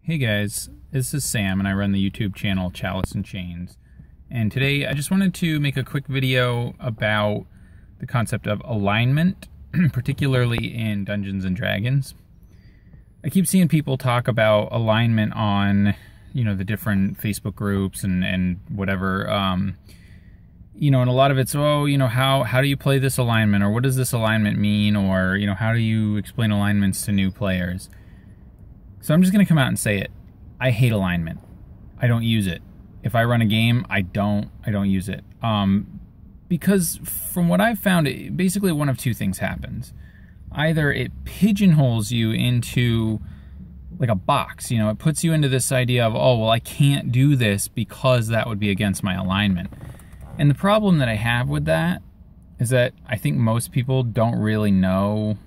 Hey guys, this is Sam and I run the YouTube channel Chalice and Chains. And today I just wanted to make a quick video about the concept of alignment, particularly in Dungeons and Dragons. I keep seeing people talk about alignment on, the different Facebook groups and whatever. And a lot of it's, how do you play this alignment? Or what does this alignment mean? Or, how do you explain alignments to new players? So I'm just going to come out and say it. I hate alignment. I don't use it. If I run a game, I don't use it. Because from what I've found, basically one of two things happens. Either it pigeonholes you into like a box, it puts you into this idea of, oh, well, I can't do this because that would be against my alignment. And the problem that I have with that is that I think most people don't really know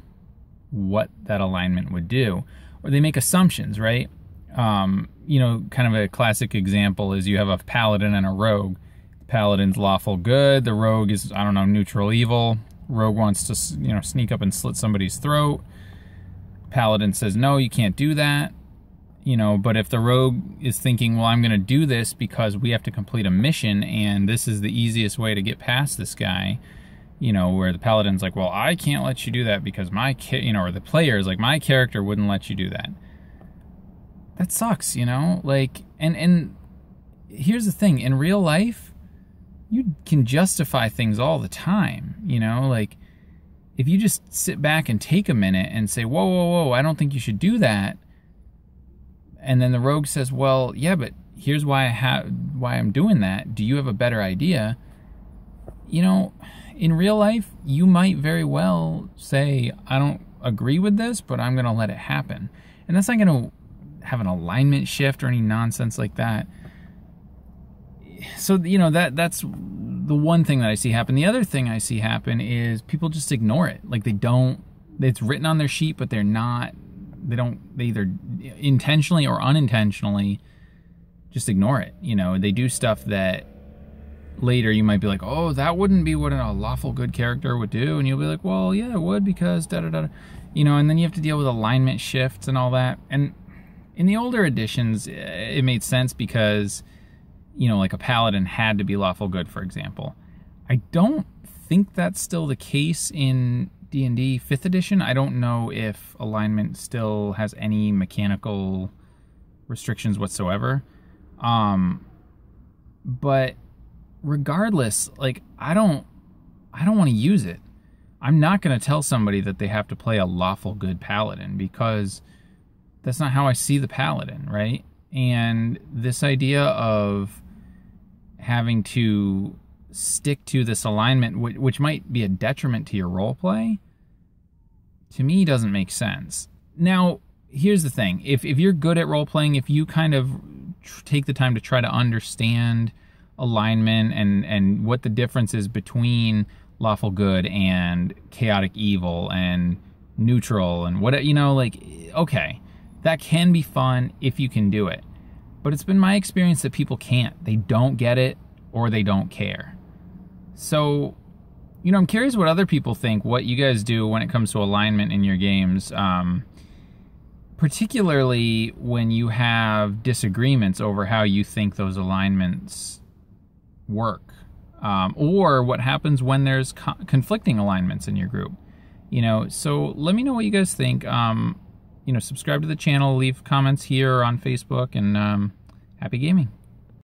what that alignment would do. Or they make assumptions, right? Kind of a classic example is you have a paladin and a rogue. The paladin's lawful good, the rogue is, neutral evil. Rogue wants to, sneak up and slit somebody's throat. Paladin says, no, you can't do that. But if the rogue is thinking, well, I'm going to do this because we have to complete a mission and this is the easiest way to get past this guy, where the paladin's like, well, I can't let you do that because my or the player's like, my character wouldn't let you do that. That sucks, and here's the thing, in real life, you can justify things all the time, if you just sit back and take a minute and say, whoa, I don't think you should do that. And then the rogue says, well, yeah, but here's why I'm doing that. Do you have a better idea? In real life, you might very well say, I don't agree with this, but I'm going to let it happen. And that's not going to have an alignment shift or any nonsense like that. So, that's the one thing that I see happen. The other thing I see happen is people just ignore it. Like it's written on their sheet, but they either intentionally or unintentionally just ignore it. They do stuff that later you might be like, oh, that wouldn't be what a lawful good character would do. And you'll be like, well, yeah, it would because da-da-da. And then you have to deal with alignment shifts and all that. And in the older editions, it made sense because, like a paladin had to be lawful good, for example. I don't think that's still the case in D&D 5th edition. I don't know if alignment still has any mechanical restrictions whatsoever. But regardless, I don't want to use it. I'm not going to tell somebody that they have to play a lawful good paladin because that's not how I see the paladin, right? And this idea of having to stick to this alignment, which might be a detriment to your roleplay, to me doesn't make sense. Now, here's the thing. If you're good at roleplaying, if you kind of take the time to try to understand alignment and what the difference is between lawful good and chaotic evil and neutral and what, okay, that can be fun if you can do it. But it's been my experience that people can't. They don't get it or they don't care. So, I'm curious what other people think, what you guys do when it comes to alignment in your games, particularly when you have disagreements over how you think those alignments work, or what happens when there's conflicting alignments in your group. So let me know what you guys think. Subscribe to the channel, leave comments here or on Facebook, and happy gaming.